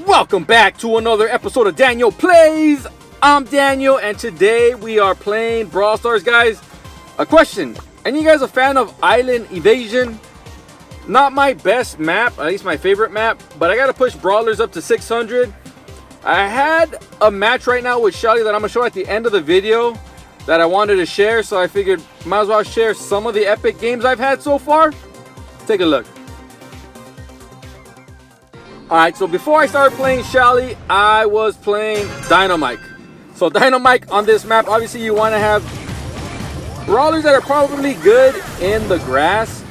Welcome back to another episode of Daneoplayz. I'm Daniel, and today we are playing Brawl Stars, guys. A question: any of you guys a fan of Island Evasion? Not my best map, at least my favorite map, but I gotta push brawlers up to 600. I had a match right now with Shelly that I'm gonna show at the end of the video that I wanted to share, so I figured might as well share some of the epic games I've had so far. Take a look. Alright, so before I started playing Shelly, I was playing Dynamike. So Dynamike on this map, obviously you want to have brawlers that are probably good in the grass.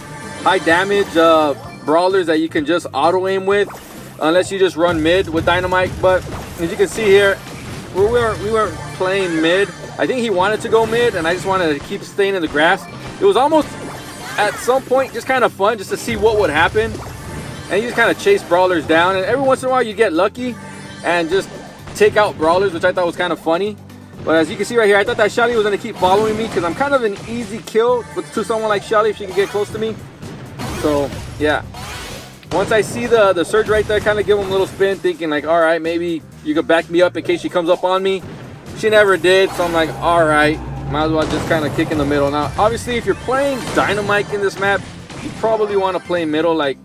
High damage brawlers that you can just auto aim with, unless you just run mid with Dynamike. But as you can see here, we weren't playing mid. I think he wanted to go mid, and I just wanted to keep staying in the grass. It was almost, at some point, just kind of fun just to see what would happen. And you just kind of chase brawlers down, and every once in a while you get lucky and just take out brawlers, which I thought was kind of funny. But as you can see right here, I thought that Shelly was going to keep following me because I'm kind of an easy kill to someone like Shelly if she can get close to me. So yeah, once I see the surge right there, kind of give him a little spin, thinking like, all right, maybe you could back me up in case she comes up on me. She never did, so I'm like, all right, might as well just kind of kick in the middle. Now obviously if you're playing Dynamike in this map, you probably want to play middle like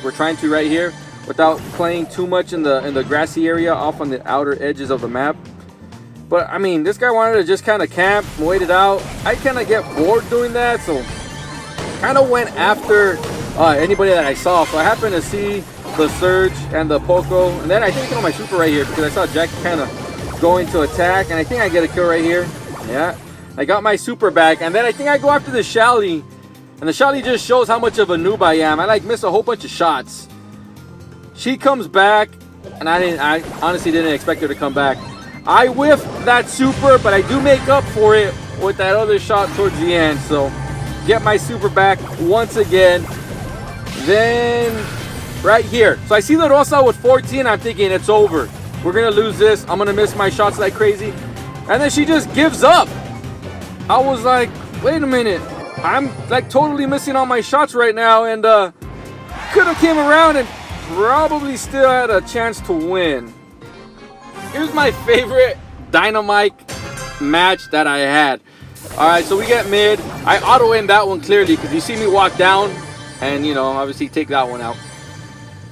we're trying to right here, without playing too much in the grassy area off on the outer edges of the map. But I mean, this guy wanted to just kind of camp, wait it out. I kind of get bored doing that, so kind of went after anybody that I saw. So I happened to see the Surge and the Poco, and then I think I got my super right here because I saw Jack kind of going to attack, and I think I get a kill right here. Yeah, I got my super back, and then I think I go after the Shelly. And the Shelly just shows how much of a noob I am. I miss a whole bunch of shots. She comes back, and I honestly didn't expect her to come back. I whiffed that super, but I do make up for it with that other shot towards the end. So get my super back once again. Then right here. So I see the Rosa with 14. I'm thinking it's over. We're going to lose this. I'm going to miss my shots like crazy. And then she just gives up. I was like, wait a minute. I'm like totally missing all my shots right now, and could have came around and probably still had a chance to win. Here's my favorite Dynamike match that I had. Alright, so we get mid. I auto aim that one clearly because you see me walk down and, you know, obviously take that one out.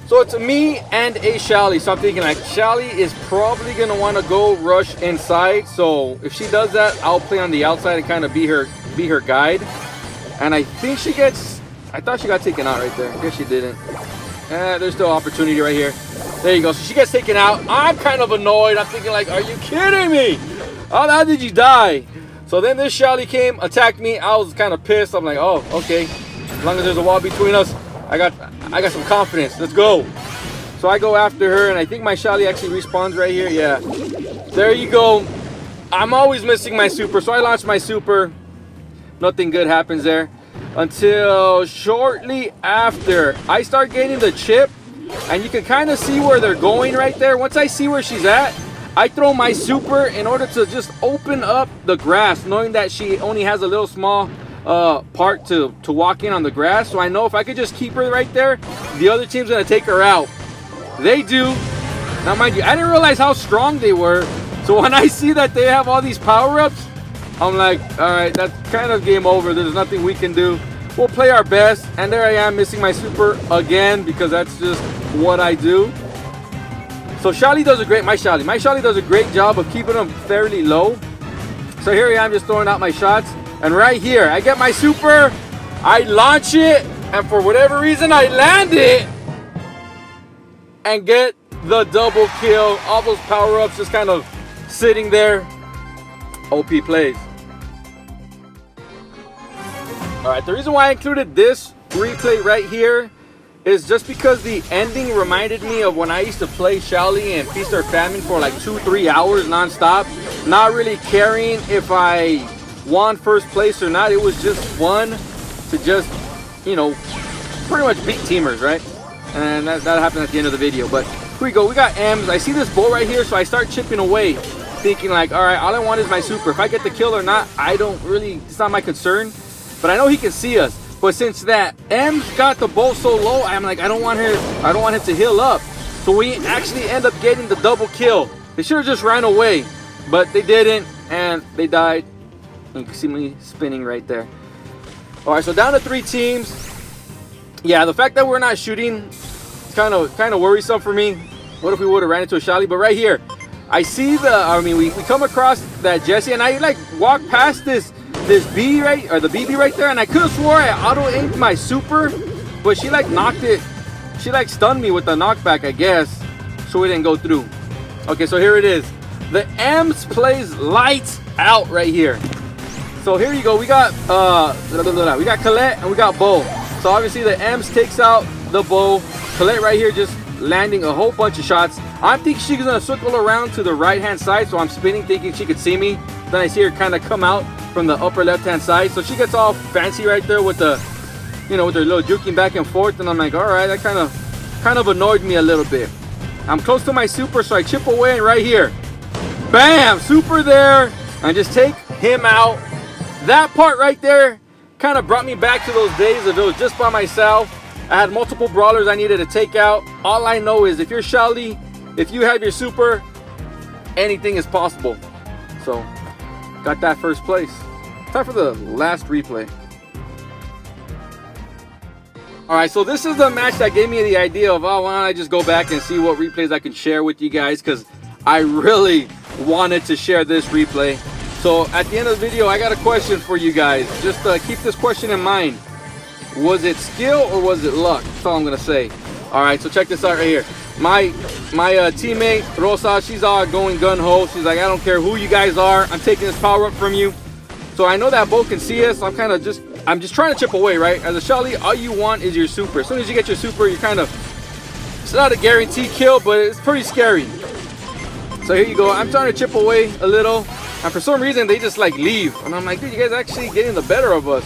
So it's me and a Shelly. So I'm thinking like Shelly is probably going to want to go rush inside. So if she does that, I'll play on the outside and kind of be her guide. And I think she gets, I thought she got taken out right there. I guess she didn't. There's still opportunity right here. There you go. So she gets taken out. I'm kind of annoyed. I'm thinking like, are you kidding me? How did you die? So then this Shelly came, attacked me. I was kind of pissed. I'm like, oh, okay. As long as there's a wall between us, I got some confidence. Let's go. So I go after her, and I think my Shelly actually respawns right here. Yeah. There you go. I'm always missing my super. So I launch my super. Nothing good happens there until shortly after I start getting the chip, and you can kind of see where they're going right there. Once I see where she's at, I throw my super in order to just open up the grass, knowing that she only has a little small part to walk in on the grass. So I know if I could just keep her right there, the other team's gonna take her out. They do. Now mind you, I didn't realize how strong they were. So when I see that they have all these power-ups, I'm like, all right, that's kind of game over. There's nothing we can do. We'll play our best. And there I am missing my super again because that's just what I do. So Shelly does a great, my Shelly does a great job of keeping them fairly low. So here I am just throwing out my shots. And right here, I get my super. I launch it. And for whatever reason, I land it. And get the double kill. All those power-ups just kind of sitting there. OP plays. Alright, the reason why I included this replay right here is just because the ending reminded me of when I used to play Shelly and Feast or Famine for like 2-3 hours non-stop, not really caring if I won first place or not. It was just fun to just, you know, pretty much beat teamers, right? And that happened at the end of the video. But here we go, we got M's. I see this bull right here, so I start chipping away, thinking like, all right, all I want is my super. If I get the kill or not, I don't really, it's not my concern. But I know he can see us. But since that M's got the bow so low, I'm like, I don't want him to heal up. So we actually end up getting the double kill. They should have just ran away, but they didn't, and they died. You can see me spinning right there. All right, so down to 3 teams. Yeah, the fact that we're not shooting is kind of worrisome for me. What if we would have ran into a Shelly? But right here, I see we come across that Jessie, and I like walk past this B right, or the BB right there, and I could have swore I auto-aimed my super, but she like knocked it. She like stunned me with the knockback, I guess, so it didn't go through. Okay, so here it is. The Ems plays lights out right here. So here you go. We got Colette and we got Bo. So obviously the Ems takes out the Bo. Colette right here just landing a whole bunch of shots. I'm thinking she's gonna circle around to the right hand side, so I'm spinning thinking she could see me. Then I see her kind of come out from the upper left hand side. So she gets all fancy right there with the, with her little juking back and forth, and I'm like, all right, that kind of annoyed me a little bit. I'm close to my super, so I chip away, and right here, bam, super there, and just take him out. That part right there kind of brought me back to those days if it was just by myself. I had multiple brawlers I needed to take out. All I know is if you're Shelly, if you have your super, anything is possible. So, got that first place. Time for the last replay. Alright, so this is the match that gave me the idea of, oh, why don't I just go back and see what replays I can share with you guys, because I really wanted to share this replay. So at the end of the video, I got a question for you guys. Just keep this question in mind. Was it skill or was it luck? That's all I'm gonna say. All right, so check this out right here. My teammate Rosa, she's all going gun-ho. She's like, I don't care who you guys are, I'm taking this power up from you. So I know that Bo can see us. I'm just trying to chip away, right? As a Shelly, all you want is your super. As soon as you get your super, you're it's not a guaranteed kill, but it's pretty scary. So here you go. I'm trying to chip away a little, and for some reason they just like leave, and I'm like, dude, you guys actually getting the better of us.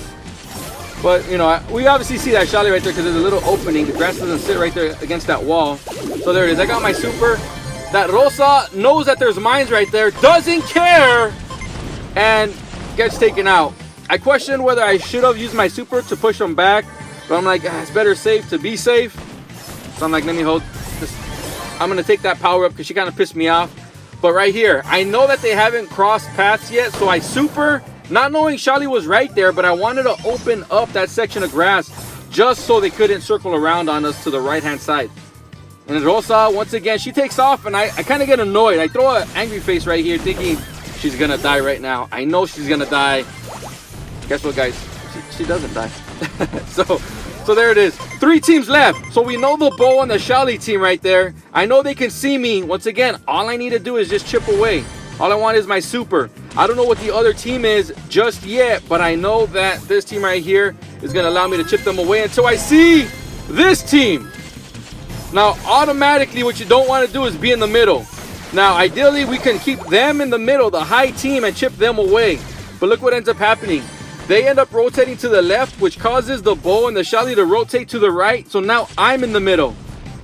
But we obviously see that Shelly right there because there's a little opening. The grass doesn't sit right there against that wall. So there it is. I got my super. That Rosa knows that there's mines right there, doesn't care, and gets taken out. I questioned whether I should have used my super to push them back, but I'm like, it's better safe to be safe. So I'm like, let me hold this. I'm gonna take that power up because she kind of pissed me off. But right here, I know that they haven't crossed paths yet, so I super, not knowing Shelly was right there, but I wanted to open up that section of grass just so they couldn't circle around on us to the right hand side. And Rosa, once again, she takes off, and I kind of get annoyed. I throw an angry face right here thinking she's gonna die right now. I know she's gonna die. Guess what, guys? She doesn't die. So there it is. 3 teams left. So we know the Bo and the Shelly team right there. I know they can see me. Once again, all I need to do is just chip away. All I want is my super. I don't know what the other team is just yet, but I know that this team right here is going to allow me to chip them away until I see this team. Now, automatically, what you don't want to do is be in the middle. Now, ideally, we can keep them in the middle, the high team, and chip them away. But look what ends up happening. They end up rotating to the left, which causes the Bo and the Shelly to rotate to the right. So now I'm in the middle.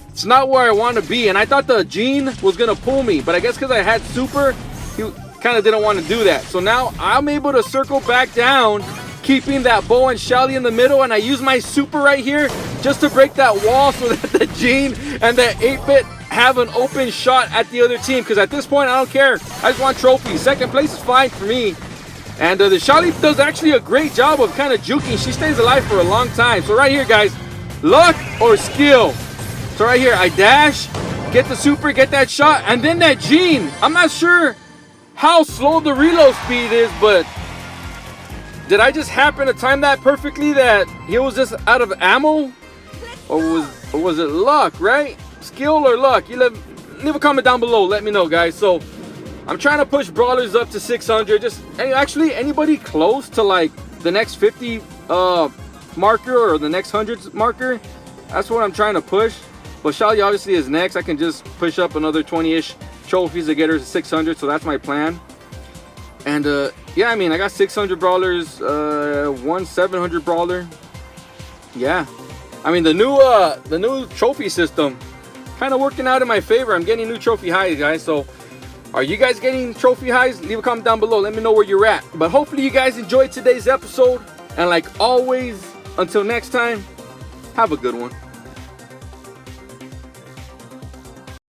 It's not where I want to be. And I thought the Gene was going to pull me. But I guess because I had super, he kind of didn't want to do that. So now I'm able to circle back down, keeping that Bo and Shelly in the middle. And I use my super right here just to break that wall so that the Gene and the 8-bit have an open shot at the other team. Because at this point, I don't care. I just want trophies. Second place is fine for me. And the Shelly does actually a great job of kind of juking. She stays alive for a long time. So right here, guys, luck or skill. So right here, I dash, get the super, get that shot, and then that Gene. I'm not sure how slow the reload speed is, but did I just happen to time that perfectly that he was just out of ammo? Or was it luck, right? Skill or luck? You leave a comment down below. Let me know, guys. So I'm trying to push brawlers up to 600. Actually, anybody close to like the next 50 marker or the next 100 marker, that's what I'm trying to push. But Shelly obviously is next. I can just push up another 20-ish trophies to get her to 600. So that's my plan. And yeah, I mean, I got 600 brawlers, one 700 brawler. Yeah, I mean the new trophy system kind of working out in my favor. I'm getting new trophy highs, guys. So are you guys getting trophy highs? Leave a comment down below. Let me know where you're at. But hopefully you guys enjoyed today's episode. And like always, until next time, have a good one.